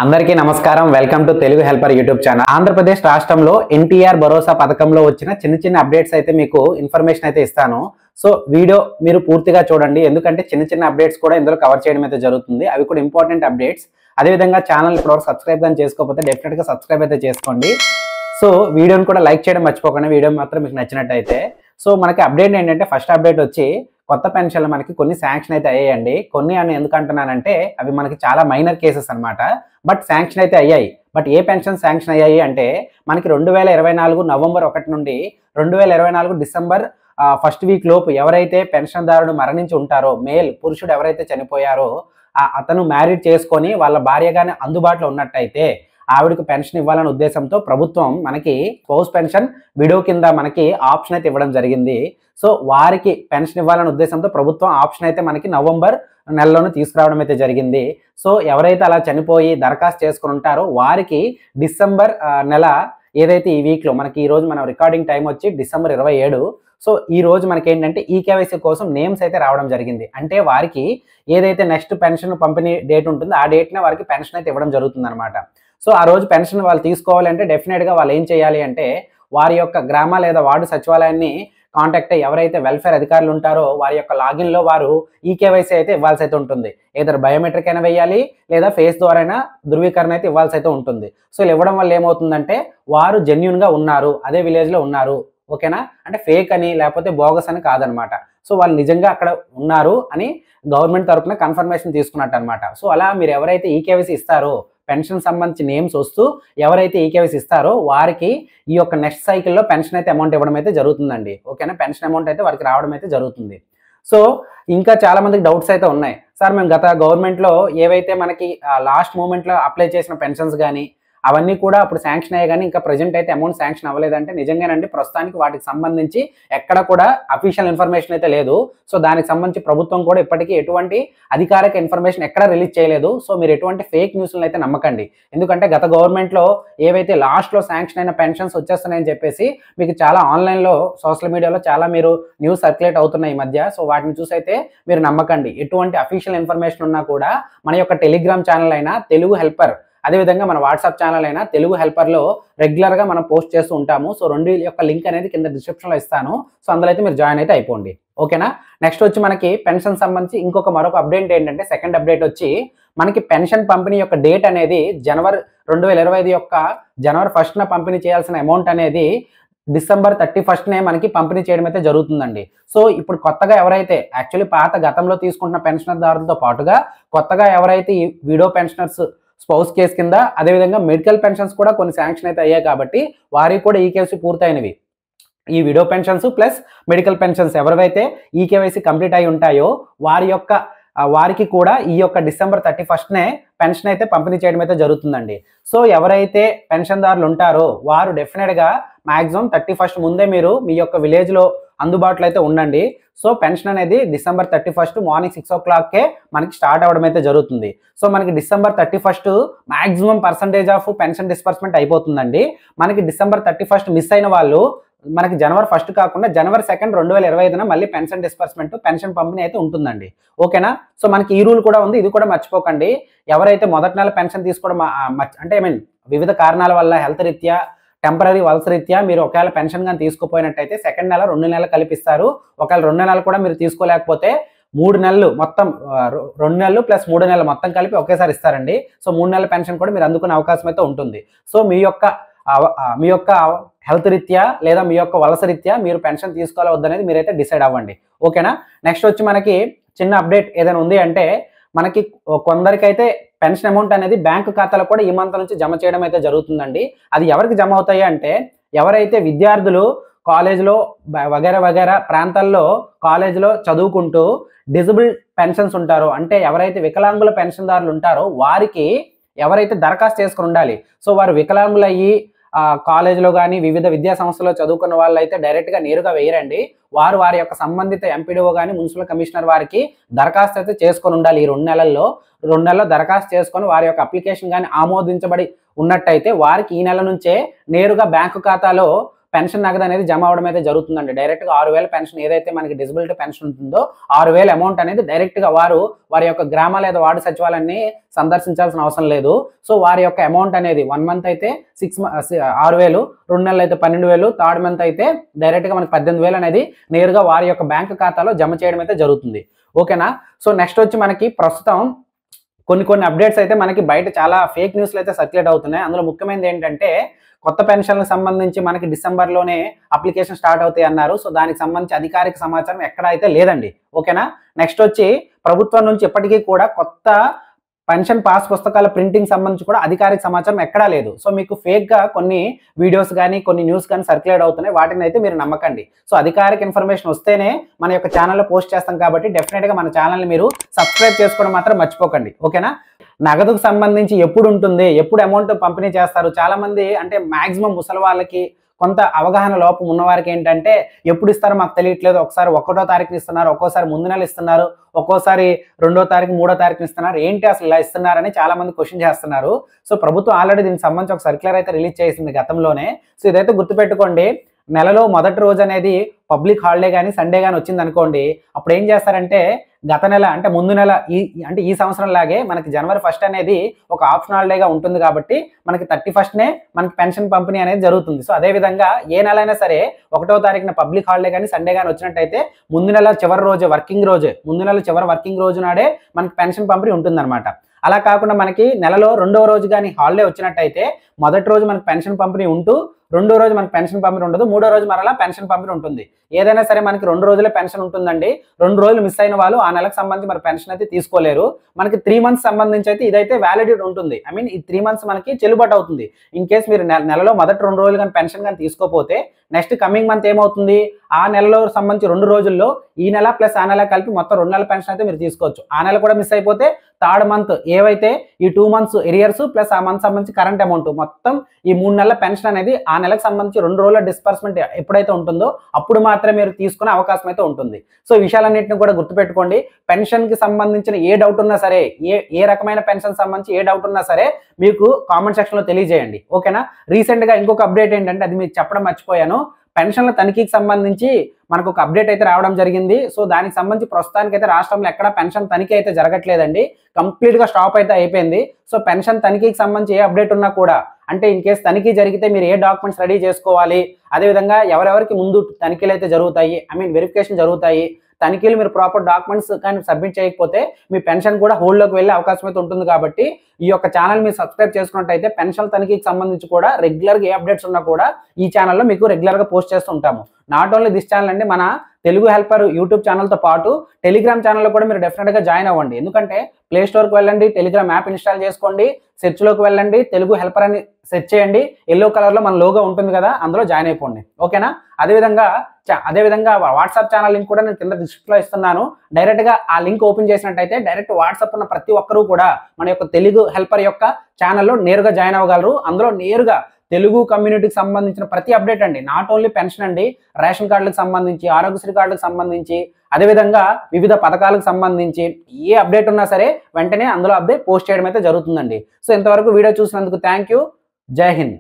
అందరికీ నమస్కారం. Welcome to Telugu helper YouTube channel. Andhra Pradesh రాష్ట్రంలో ఎన్టీఆర్ భరోసా పథకంలో వచ్చిన చిన్న అప్డేట్స్ అయితే మీకు ఇన్ఫర్మేషన్ అయితే ఇస్తాను. సో వీడియో మీరు పూర్తిగా చూడండి, ఎందుకంటే చిన్న అప్డేట్స్ కూడా ఇందులో కవర్ చేయడం అయితే జరుగుతుంది. అవి కూడా ఇంపార్టెంట్ అప్డేట్స్. అదేవిధంగా ఛానల్ ఇప్పటివరకు సబ్స్క్రైబ్ కానీ చేసుకోకపోతే డెఫినెట్గా సబ్స్క్రైబ్ అయితే చేసుకోండి. సో వీడియోని కూడా లైక్ చేయడం మర్చిపోకండి, వీడియో మాత్రం మీకు నచ్చినట్టయితే. సో మనకి అప్డేట్ ఏంటంటే, ఫస్ట్ అప్డేట్ వచ్చి కొత్త పెన్షన్లు మనకి కొన్ని శాంక్షన్ అయితే అయ్యాయండి. కొన్ని అని ఎందుకు అంటున్నానంటే, అవి మనకి చాలా మైనర్ కేసెస్ అనమాట. బట్ శాంక్షన్ అయితే అయ్యాయి. బట్ ఏ పెన్షన్ శాంక్షన్ అయ్యాయి అంటే, మనకి 2024 నవంబర్ 1 నుండి 2024 డిసెంబర్ ఫస్ట్ వీక్ లోపు ఎవరైతే పెన్షన్దారుడు మరణించి ఉంటారో, మేల్ పురుషుడు ఎవరైతే చనిపోయారో, అతను మ్యారీడ్ చేసుకొని వాళ్ళ భార్యగానే అందుబాటులో ఉన్నట్టయితే ఆవిడకు పెన్షన్ ఇవ్వాలనే ఉద్దేశంతో ప్రభుత్వం మనకి స్పౌస్ పెన్షన్ విడో కింద మనకి ఆప్షన్ అయితే ఇవ్వడం జరిగింది. సో వారికి పెన్షన్ ఇవ్వాలనే ఉద్దేశంతో ప్రభుత్వం ఆప్షన్ అయితే మనకి నవంబర్ నెలలోనే తీసుకురావడం అయితే జరిగింది. సో ఎవరైతే అలా చనిపోయి దరఖాస్తు చేసుకుని ఉంటారో వారికి డిసెంబర్ నెల ఏదైతే ఈ వీక్లో మనకి ఈ రోజు మనం రికార్డింగ్ టైం వచ్చి డిసెంబర్ 27. సో ఈ రోజు మనకి ఏంటంటే ఈకేవైసీ కోసం నేమ్స్ అయితే రావడం జరిగింది. అంటే వారికి ఏదైతే నెక్స్ట్ పెన్షన్ పంపిణీ డేట్ ఉంటుందో ఆ డేట్నే వారికి పెన్షన్ అయితే ఇవ్వడం జరుగుతుంది అనమాట. సో ఆ రోజు పెన్షన్ వాళ్ళు తీసుకోవాలంటే డెఫినెట్గా వాళ్ళు ఏం చేయాలి అంటే, వారి యొక్క గ్రామ లేదా వార్డు సచివాలయాన్ని కాంటాక్ట్ అయ్యి ఎవరైతే వెల్ఫేర్ అధికారులు ఉంటారో వారి యొక్క లాగిన్లో వారు ఈకేవైసీ అయితే ఇవ్వాల్సి అయితే ఉంటుంది. ఏదైనా బయోమెట్రిక్ అయినా వేయాలి, లేదా ఫేస్ ద్వారా అయినా ధృవీకరణ అయితే ఇవ్వాల్సి అయితే ఉంటుంది. సో ఇలా ఇవ్వడం వల్ల ఏమవుతుందంటే, వారు జెన్యున్గా ఉన్నారు, అదే విలేజ్లో ఉన్నారు, ఓకేనా, అంటే ఫేక్ అని లేకపోతే బోగస్ అని కాదనమాట. సో వాళ్ళు నిజంగా అక్కడ ఉన్నారు అని గవర్నమెంట్ తరఫున కన్ఫర్మేషన్ తీసుకున్నట్టు అనమాట. సో అలా మీరు ఎవరైతే ఈకేవైసీ ఇస్తారో, పెన్షన్ సంబంధించి నేమ్స్ వస్తూ ఎవరైతే ఈకేవైసీ ఇస్తారో వారికి ఈ యొక్క నెక్స్ట్ సైకిల్లో పెన్షన్ అయితే అమౌంట్ ఇవ్వడం అయితే జరుగుతుందండి. ఓకేనా, పెన్షన్ అమౌంట్ అయితే వారికి రావడం అయితే జరుగుతుంది. సో ఇంకా చాలా మందికి డౌట్స్ అయితే ఉన్నాయి. సార్ మేము గత గవర్నమెంట్లో ఏవైతే మనకి లాస్ట్ మూమెంట్లో అప్లై చేసిన పెన్షన్స్ కానీ అవన్నీ కూడా అప్పుడు శాంక్షన్ అయ్యాయి, కానీ ఇంకా ప్రజెంట్ అయితే అమౌంట్ శాంక్షన్ అవ్వలేదంటే నిజంగానండి, ప్రస్తుతానికి వాటికి సంబంధించి ఎక్కడ కూడా అఫీషియల్ ఇన్ఫర్మేషన్ అయితే లేదు. సో దానికి సంబంధించి ప్రభుత్వం కూడా ఇప్పటికీ ఎటువంటి అధికారిక ఇన్ఫర్మేషన్ ఎక్కడ రిలీజ్ చేయలేదు. సో మీరు ఎటువంటి ఫేక్ న్యూస్లను అయితే నమ్మకండి. ఎందుకంటే గత గవర్నమెంట్లో ఏవైతే లాస్ట్లో శాంక్షన్ అయిన పెన్షన్స్ వచ్చేస్తున్నాయని చెప్పేసి మీకు చాలా ఆన్లైన్లో సోషల్ మీడియాలో చాలా మీరు న్యూస్ సర్క్యులేట్ అవుతున్నాయి ఈ మధ్య. సో వాటిని చూసి అయితే మీరు నమ్మకండి. ఎటువంటి అఫీషియల్ ఇన్ఫర్మేషన్ ఉన్నా కూడా మన యొక్క టెలిగ్రామ్ ఛానల్ అయినా తెలుగు హెల్పర్, అదేవిధంగా మన వాట్సాప్ ఛానల్ అయినా తెలుగు హెల్పర్లో రెగ్యులర్గా మనం పోస్ట్ చేస్తూ ఉంటాము. సో రెండు యొక్క లింక్ అనేది కింద డిస్క్రిప్షన్లో ఇస్తాను. సో అందులో అయితే మీరు జాయిన్ అయితే అయిపోండి, ఓకేనా. నెక్స్ట్ వచ్చి మనకి పెన్షన్ సంబంధించి మరొక అప్డేట్ ఏంటంటే, సెకండ్ అప్డేట్ వచ్చి మనకి పెన్షన్ పంపిణీ యొక్క డేట్ అనేది జనవరి 2025 యొక్క జనవరి 1న పంపిణీ చేయాల్సిన అమౌంట్ అనేది డిసెంబర్ 31నే మనకి పంపిణీ చేయడం అయితే జరుగుతుందండి. సో ఇప్పుడు కొత్తగా ఎవరైతే యాక్చువల్లీ పాత గతంలో తీసుకుంటున్న పెన్షనర్దారులతో పాటుగా కొత్తగా ఎవరైతే ఈ విడో పెన్షనర్స్ స్పౌస్ కేసు కింద, అదేవిధంగా మెడికల్ పెన్షన్స్ కూడా కొన్ని శాంక్షన్ అయితే అయ్యాయి కాబట్టి వారికి కూడా ఈకేవైసీ పూర్తయినవి. ఈ widow pensions plus medical pensions ఎవరైతే ఈకేవైసీ కంప్లీట్ అయి ఉంటాయో వారికి కూడా ఈ యొక్క డిసెంబర్ 31నే పెన్షన్ అయితే పంపిణీ చేయడం అయితే జరుగుతుందండి. సో ఎవరైతే పెన్షన్దారులు ఉంటారో వారు డెఫినెట్గా మ్యాక్సిమం 31 ముందే మీరు మీ యొక్క విలేజ్లో అందుబాటులో అయితే ఉండండి. సో పెన్షన్ అనేది డిసెంబర్ 31 మార్నింగ్ 6 o'clockకే మనకి స్టార్ట్ అవ్వడం అయితే జరుగుతుంది. సో మనకి December 31 maximum percentage of pension disbursement అయిపోతుందండి. మనకి డిసెంబర్ 31 మిస్ అయిన వాళ్ళు మనకి జనవరి 1 కాకుండా జనవరి 2, 2025న మళ్ళీ పెన్షన్ డిస్బర్స్మెంట్, పెన్షన్ పంపిణీ అయితే ఉంటుందండి, ఓకేనా. సో మనకి ఈ రూల్ కూడా ఉంది, ఇది కూడా మర్చిపోకండి. ఎవరైతే మొదటి నెల పెన్షన్ తీసుకోవడం అంటే వివిధ కారణాల వల్ల హెల్త్ రీత్యా, టెంపరీ వలస రీత్యా మీరు ఒకవేళ పెన్షన్ కానీ తీసుకోపోయినట్టయితే సెకండ్ నెల 2 నెలలు కల్పిస్తారు. ఒకవేళ 2 నెలలు కూడా మీరు తీసుకోలేకపోతే 3 నెలలు మొత్తం 2 నెలలు ప్లస్ 3 నెలలు మొత్తం కలిపి ఒకేసారి ఇస్తారండి. సో 3 నెలల పెన్షన్ కూడా మీరు అందుకునే అవకాశం అయితే ఉంటుంది. సో మీ యొక్క హెల్త్ రీత్యా లేదా మీ యొక్క వలస రీత్యా మీరు పెన్షన్ తీసుకోవాలా వద్దనేది మీరైతే డిసైడ్ అవ్వండి, ఓకేనా. నెక్స్ట్ వచ్చి మనకి చిన్న అప్డేట్ ఏదైనా ఉంది అంటే, మనకి కొందరికైతే పెన్షన్ అమౌంట్ అనేది బ్యాంకు ఖాతాలో కూడా ఈ మంత్ నుంచి జమ చేయడం అయితే జరుగుతుందండి. అది ఎవరికి జమ అవుతాయి అంటే, ఎవరైతే విద్యార్థులు కాలేజ్లో వగైరా ప్రాంతాల్లో కాలేజ్లో చదువుకుంటూ డిజబుల్ పెన్షన్స్ ఉంటారో, అంటే ఎవరైతే వికలాంగుల పెన్షన్దారులు ఉంటారో వారికి ఎవరైతే దరఖాస్తు చేసుకుని ఉండాలి. సో వారు వికలాంగులయ్యి కాలేజ్లో కానీ వివిధ విద్యా సంస్థలో చదువుకున్న వాళ్ళు అయితే డైరెక్ట్గా నేరుగా వేయరండి. వారి యొక్క సంబంధిత ఎంపీడీఓ కానీ మున్సిపల్ కమిషనర్ వారికి దరఖాస్తు అయితే చేసుకొని ఉండాలి. ఈ 2 నెలల్లో దరఖాస్తు చేసుకొని వారి యొక్క అప్లికేషన్ కానీ ఆమోదించబడి ఉన్నట్టయితే వారికి ఈ నెల నుంచే నేరుగా బ్యాంకు ఖాతాలో పెన్షన్ నగదు అనేది జమ అవడం అయితే జరుగుతుందండి. డైరెక్ట్గా 6,000 పెన్షన్ ఏదైతే మనకి డిజబిలిటీ పెన్షన్ ఉంటుందో 6,000 అమౌంట్ అనేది డైరెక్ట్గా వారి యొక్క గ్రామ లేదా వార్డు సచివాలయాన్ని సందర్శించాల్సిన అవసరం లేదు. సో వారి యొక్క అమౌంట్ అనేది 1 మంత్ అయితే 6,000, 2 నెలలు అయితే 12,000, థర్డ్ మంత్ అయితే డైరెక్ట్గా మనకి 18,000 అనేది నేరుగా వారి యొక్క బ్యాంక్ ఖాతాలో జమ చేయడం అయితే జరుగుతుంది. ఓకేనా. సో నెక్స్ట్ వచ్చి మనకి ప్రస్తుతం కొన్ని అప్డేట్స్ అయితే మనకి బయట చాలా ఫేక్ న్యూస్లు అయితే సర్క్యులేట్ అవుతున్నాయి. అందులో ముఖ్యమైనది ఏంటంటే కొత్త పెన్షన్లకు సంబంధించి మనకి డిసెంబర్లోనే అప్లికేషన్ స్టార్ట్ అవుతాయి అన్నారు. సో దానికి సంబంధించి అధికారిక సమాచారం ఎక్కడ అయితే లేదండి. ఓకేనా. నెక్స్ట్ వచ్చి ప్రభుత్వం నుంచి ఇప్పటికీ కూడా కొత్త పెన్షన్ పాస్ పుస్తకాల ప్రింటింగ్ సంబంధించి కూడా అధికారిక సమాచారం ఎక్కడా లేదు. సో మీకు ఫేక్గా కొన్ని వీడియోస్ కానీ కొన్ని న్యూస్ కానీ సర్క్యులేట్ అవుతున్నాయి. వాటిని అయితే మీరు నమ్మకండి. సో అధికారిక ఇన్ఫర్మేషన్ వస్తేనే మన యొక్క ఛానల్లో పోస్ట్ చేస్తాం కాబట్టి డెఫినెట్గా మన ఛానల్ని మీరు సబ్స్క్రైబ్ చేసుకోవడం మాత్రం మర్చిపోకండి. ఓకేనా. నగదుకు సంబంధించి ఎప్పుడు ఉంటుంది, ఎప్పుడు అమౌంట్ పంపిణీ చేస్తారు, చాలా మంది అంటే మాక్సిమం ముసలి వాళ్ళకి కొంత అవగాహన లోపం ఉన్నవారికి ఏంటంటే ఎప్పుడు ఇస్తారో మాకు తెలియట్లేదు. ఒకసారి 1వ తారీఖున ఇస్తున్నారు, ఒక్కోసారి ముందు నెల ఇస్తున్నారు, ఒక్కోసారి 2వ తారీఖు 3వ తారీఖున ఇస్తున్నారు. ఏంటి అసలు ఇలా ఇస్తున్నారని చాలా మంది క్వశ్చన్ చేస్తున్నారు. సో ప్రభుత్వం ఆల్రెడీ దీనికి సంబంధించి ఒక సర్క్యులర్ అయితే రిలీజ్ చేసింది గతంలోనే. సో ఇదైతే గుర్తుపెట్టుకోండి. నెలలో మొదటి రోజు అనేది పబ్లిక్ హాలిడే కానీ సండే కానీ వచ్చింది అనుకోండి, అప్పుడు ఏం చేస్తారంటే గత నెల అంటే ముందు నెల ఈ సంవత్సరం లాగే మనకి జనవరి 1 అనేది ఒక ఆప్షన్ హాలిడేగా ఉంటుంది కాబట్టి మనకి 31నే మనకి పెన్షన్ పంపిణీ అనేది జరుగుతుంది. సో అదేవిధంగా ఏ నెల అయినా సరే 1వ తారీఖున పబ్లిక్ హాలిడే కానీ సండే కానీ వచ్చినట్టయితే ముందు నెల చివరి రోజు ముందు నెల చివరి వర్కింగ్ రోజు నాడే మనకి పెన్షన్ పంపిణీ ఉంటుందన్నమాట. అలా కాకుండా మనకి నెలలో 2వ రోజు కానీ హాలిడే వచ్చినట్టయితే మొదటి రోజు మనకి పెన్షన్ పంపిణీ ఉంటూ 2వ రోజు మనకి పెన్షన్ పంపిణీ ఉండదు, 3వ రోజు మరలా పెన్షన్ పంపిణీ ఉంటుంది. ఏదైనా సరే మనకి 2 రోజులే పెన్షన్ ఉంటుందండి. 2 రోజులు మిస్ అయిన వాళ్ళు ఆ నెలకు సంబంధించి మరి పెన్షన్ అయితే తీసుకోలేరు. మనకి 3 మంత్స్ సంబంధించి అయితే ఇదైతే వ్యాలిడిటీ ఉంటుంది. ఐ మీన్ ఈ 3 మంత్స్ మనకి చెల్లుబాటు అవుతుంది. ఇన్ కేసు మీరు నెలలో మొదటి 2 రోజులు కానీ పెన్షన్ కానీ తీసుకోపోతే నెక్స్ట్ కమింగ్ మంత్ ఏమవుతుంది, ఆ నెలలో సంబంధించి 2 రోజుల్లో ఈ నెల ప్లస్ ఆ నెల కలిపి మొత్తం 2 నెలల పెన్షన్ అయితే మీరు తీసుకోవచ్చు. ఆ నెల కూడా మిస్ అయిపోతే థర్డ్ మంత్ ఏవైతే ఈ 2 మంత్స్ ఎరియర్స్ ప్లస్ ఆ మంత్ సంబంధించి కరెంట్ అమౌంట్ మొత్తం ఈ 3 నెలల పెన్షన్ అనేది ఆ నెలకు సంబంధించి 2 రోజుల డిస్బర్స్మెంట్ ఎప్పుడైతే ఉంటుందో అప్పుడు మాత్రమే మీరు తీసుకునే అవకాశం అయితే ఉంటుంది. సో ఈ విషయాలన్నింటినీ కూడా గుర్తుపెట్టుకోండి. పెన్షన్ కి సంబంధించిన ఏ డౌట్ ఉన్నా సరే, ఏ రకమైన పెన్షన్ సంబంధించి ఏ డౌట్ ఉన్నా సరే మీకు కామెంట్ సెక్షన్ లో తెలియజేయండి. ఓకేనా. రీసెంట్ గా ఇంకొక అప్డేట్ ఏంటంటే అది మీకు చెప్పడం మర్చిపోయాను. పెన్షన్ల తనిఖీకి సంబంధించి మనకు ఒక అప్డేట్ అయితే రావడం జరిగింది. సో దానికి సంబంధించి ప్రస్తుతానికి అయితే రాష్ట్రంలో ఎక్కడ పెన్షన్ తనిఖీ అయితే జరగట్లేదండి. కంప్లీట్ గా స్టాప్ అయితే అయిపోయింది. సో పెన్షన్ తనిఖీకి సంబంధించి ఏ అప్డేట్ ఉన్నా కూడా అంటే ఇన్ కేసు తనిఖీ జరిగితే మీరు ఏ డాక్యుమెంట్స్ రెడీ చేసుకోవాలి, అదేవిధంగా ఎవరెవరికి ముందు తనిఖీలు అయితే జరుగుతాయి, ఐ మీన్ వెరిఫికేషన్ జరుగుతాయి, తనిఖీలు మీరు ప్రాపర్ డాక్యుమెంట్స్ కానీ సబ్మిట్ చేయకపోతే మీ పెన్షన్ కూడా హోల్డ్లోకి వెళ్ళే అవకాశం అయితే ఉంటుంది. కాబట్టి ఈ యొక్క ఛానల్ మీరు సబ్స్క్రైబ్ చేసుకున్నట్టయితే పెన్షన్ తనిఖీకి సంబంధించి కూడా రెగ్యులర్గా ఏ అప్డేట్స్ ఉన్నా కూడా ఈ ఛానల్లో మీకు రెగ్యులర్గా పోస్ట్ చేస్తూ ఉంటాము. నాట్ ఓన్లీ దిస్ ఛానల్ అండి, మన తెలుగు హెల్పర్ యూట్యూబ్ ఛానల్తో పాటు టెలిగ్రామ్ ఛానల్లో కూడా మీరు డెఫినెట్గా జాయిన్ అవ్వండి. ఎందుకంటే ప్లే స్టోర్కి వెళ్ళండి, టెలిగ్రామ్ యాప్ ఇన్స్టాల్ చేసుకోండి, సెర్చ్లోకి వెళ్ళండి, తెలుగు హెల్పర్ అని సెర్చ్ చేయండి, ఎల్లో కలర్లో మన లోగో ఉంటుంది కదా, అందులో జాయిన్ అయిపోండి. ఓకేనా. అదేవిధంగా వాట్సాప్ ఛానల్ లింక్ కూడా నేను కింద డిస్క్రిప్షన్లో ఇస్తున్నాను. డైరెక్ట్గా ఆ లింక్ ఓపెన్ చేసినట్టయితే డైరెక్ట్ వాట్సాప్ ఉన్న ప్రతి ఒక్కరూ కూడా మన యొక్క తెలుగు హెల్పర్ యొక్క ఛానల్లో నేరుగా జాయిన్ అవ్వగలరు. అందులో నేరుగా తెలుగు కమ్యూనిటీకి సంబంధించిన ప్రతి అప్డేట్ అండి, నాట్ ఓన్లీ పెన్షన్ అండి, రేషన్ కార్డులకు సంబంధించి, ఆరోగ్యశ్రీ కార్డులకు సంబంధించి, అదేవిధంగా వివిధ పథకాలకు సంబంధించి ఏ అప్డేట్ ఉన్నా సరే వెంటనే అందులో అప్డేట్ పోస్ట్ చేయడం అయితే జరుగుతుందండి. సో ఇంతవరకు వీడియో చూసినందుకు థ్యాంక్ యూ. జై హింద్.